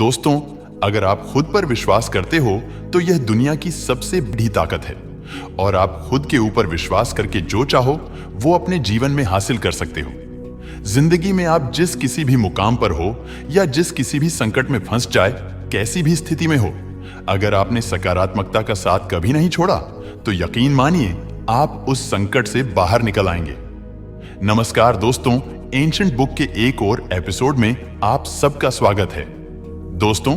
दोस्तों, अगर आप खुद पर विश्वास करते हो तो यह दुनिया की सबसे बड़ी ताकत है और आप खुद के ऊपर विश्वास करके जो चाहो वो अपने जीवन में हासिल कर सकते हो। जिंदगी में आप जिस किसी भी मुकाम पर हो या जिस किसी भी संकट में फंस जाए, कैसी भी स्थिति में हो, अगर आपने सकारात्मकता का साथ कभी नहीं छोड़ा तो यकीन मानिए आप उस संकट से बाहर निकल आएंगे। नमस्कार दोस्तों, एंशिएंट बुक के एक और एपिसोड में आप सबका स्वागत है। दोस्तों,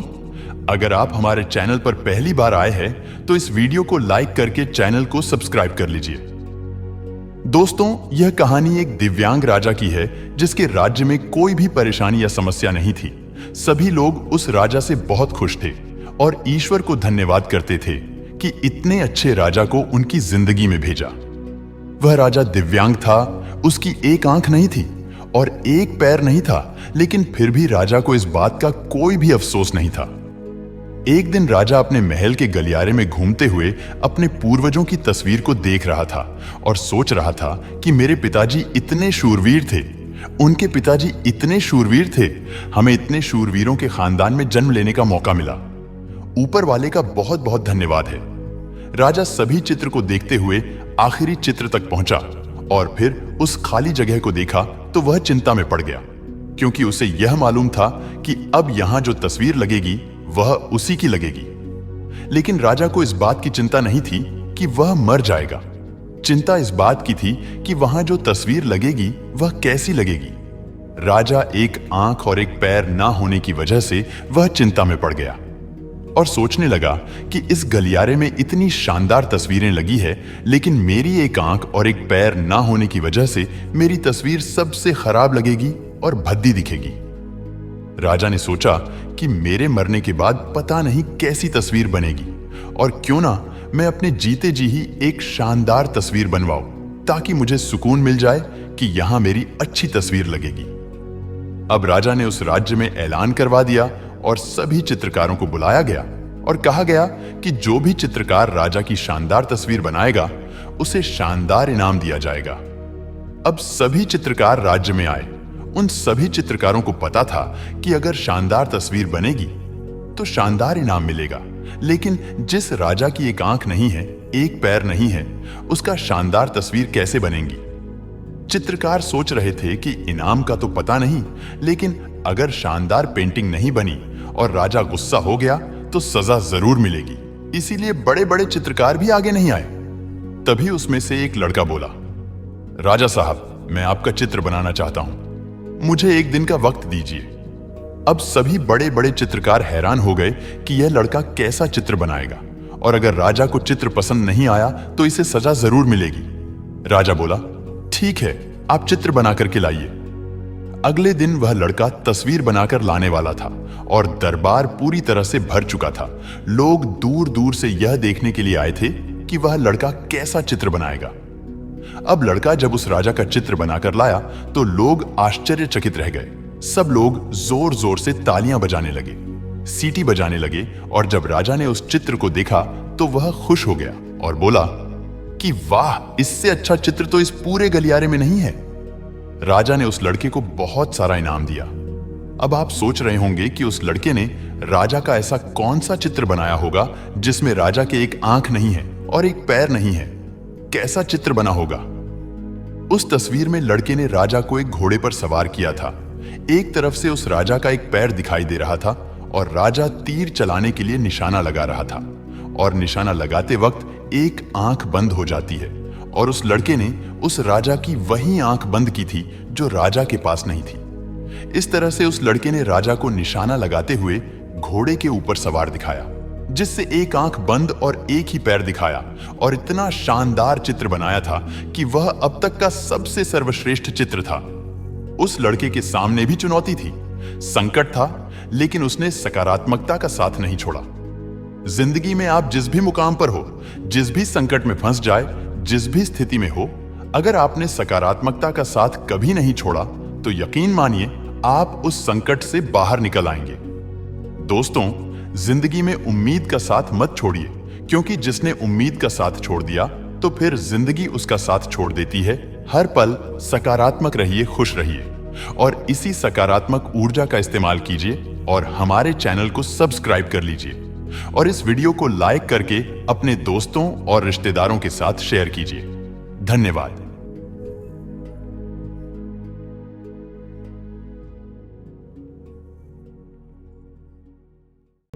अगर आप हमारे चैनल पर पहली बार आए हैं तो इस वीडियो को लाइक करके चैनल को सब्सक्राइब कर लीजिए। दोस्तों, यह कहानी एक दिव्यांग राजा की है जिसके राज्य में कोई भी परेशानी या समस्या नहीं थी। सभी लोग उस राजा से बहुत खुश थे और ईश्वर को धन्यवाद करते थे कि इतने अच्छे राजा को उनकी जिंदगी में भेजा। वह राजा दिव्यांग था, उसकी एक आंख नहीं थी और एक पैर नहीं था, लेकिन फिर भी राजा को इस बात का कोई भी अफसोस नहीं था। एक दिन राजा अपने महल के गलियारे में घूमते हुए अपने पूर्वजों की तस्वीर को देख रहा था और सोच रहा था कि मेरे पिताजी इतने शूरवीर थे, उनके पिताजी इतने शूरवीर थे, हमें इतने शूरवीरों के खानदान में जन्म लेने का मौका मिला। ऊपर वाले का बहुत बहुत धन्यवाद है। राजा सभी चित्र को देखते हुए आखिरी चित्र तक पहुंचा और फिर उस खाली जगह को देखा तो वह चिंता में पड़ गया, क्योंकि उसे यह मालूम था कि अब यहां जो तस्वीर लगेगी वह उसी की लगेगी। लेकिन राजा को इस बात की चिंता नहीं थी कि वह मर जाएगा। चिंता इस बात की थी कि वहां जो तस्वीर लगेगी वह कैसी लगेगी। राजा एक आंख और एक पैर ना होने की वजह से वह चिंता में पड़ गया और सोचने लगा कि इस गलियारे में इतनी शानदार तस्वीरें लगी है, लेकिन मेरी एक आंख और एक पैर ना होने की वजह से मेरी तस्वीर सबसे खराब लगेगी और भद्दी दिखेगी। राजा ने सोचा कि मेरे मरने के बाद पता नहीं कैसी तस्वीर बनेगी और क्यों ना मैं अपने जीते जी ही एक शानदार तस्वीर बनवाऊं, ताकि मुझे सुकून मिल जाए कि यहां मेरी अच्छी तस्वीर लगेगी। अब राजा ने उस राज्य में ऐलान करवा दिया और सभी चित्रकारों को बुलाया गया और कहा गया कि जो भी चित्रकार राजा की शानदार तस्वीर बनाएगा उसे शानदार इनाम दिया जाएगा। अब सभी चित्रकार राज्य में आए। उन सभी चित्रकारों को पता था कि अगर शानदार तस्वीर बनेगी तो शानदार इनाम मिलेगा, लेकिन जिस राजा की एक आंख नहीं है, एक पैर नहीं है, उसका शानदार तस्वीर कैसे बनेगी। चित्रकार सोच रहे थे कि इनाम का तो पता नहीं, लेकिन अगर शानदार पेंटिंग नहीं बनी और राजा गुस्सा हो गया तो सजा जरूर मिलेगी। इसीलिए बड़े बड़े चित्रकार भी आगे नहीं आए। तभी उसमें से एक लड़का बोला, राजा साहब, मैं आपका चित्र बनाना चाहता हूं, मुझे एक दिन का वक्त दीजिए। अब सभी बड़े बड़े चित्रकार हैरान हो गए कि यह लड़का कैसा चित्र बनाएगा और अगर राजा को चित्र पसंद नहीं आया तो इसे सजा जरूर मिलेगी। राजा बोला, ठीक है, आप चित्र बना करके लाइए। अगले दिन वह लड़का तस्वीर बनाकर लाने वाला था और दरबार पूरी तरह से भर चुका था। लोग दूर दूर से यह देखने के लिए आए थे कि वह लड़का कैसा चित्र बनाएगा। अब लड़का जब उस राजा का चित्र बनाकर लाया तो लोग आश्चर्यचकित रह गए। सब लोग जोर जोर से तालियां बजाने लगे, सीटी बजाने लगे और जब राजा ने उस चित्र को देखा तो वह खुश हो गया और बोला कि वाह, इससे अच्छा चित्र तो इस पूरे गलियारे में नहीं है। राजा ने उस लड़के को बहुत सारा इनाम दिया। अब आप सोच रहे होंगे कि उस लड़के ने राजा का ऐसा कौन सा चित्र बनाया होगा जिसमें राजा के एक आंख नहीं है और एक पैर नहीं है। कैसा चित्र बना होगा। उस तस्वीर में लड़के ने राजा को एक घोड़े पर सवार किया था। एक तरफ से उस राजा का एक पैर दिखाई दे रहा था और राजा तीर चलाने के लिए निशाना लगा रहा था और निशाना लगाते वक्त एक आंख बंद हो जाती है और उस लड़के ने उस राजा की वही आंख बंद की थी जो राजा के पास नहीं थी। इस तरह से उस लड़के ने राजा को निशाना लगाते हुए घोड़े के ऊपर सवार दिखाया, जिससे एक आंख बंद और एक ही पैर दिखाया और इतना शानदार चित्र बनाया था कि वह अब तक का सबसे सर्वश्रेष्ठ चित्र था। उस लड़के के सामने भी चुनौती थी, संकट था, लेकिन उसने सकारात्मकता का साथ नहीं छोड़ा। जिंदगी में आप जिस भी मुकाम पर हो, जिस भी संकट में फंस जाए, जिस भी स्थिति में हो, अगर आपने सकारात्मकता का साथ कभी नहीं छोड़ा तो यकीन मानिए आप उस संकट से बाहर निकल आएंगे। दोस्तों, जिंदगी में उम्मीद का साथ मत छोड़िए, क्योंकि जिसने उम्मीद का साथ छोड़ दिया तो फिर जिंदगी उसका साथ छोड़ देती है। हर पल सकारात्मक रहिए, खुश रहिए और इसी सकारात्मक ऊर्जा का इस्तेमाल कीजिए और हमारे चैनल को सब्सक्राइब कर लीजिए और इस वीडियो को लाइक करके अपने दोस्तों और रिश्तेदारों के साथ शेयर कीजिए। धन्यवाद।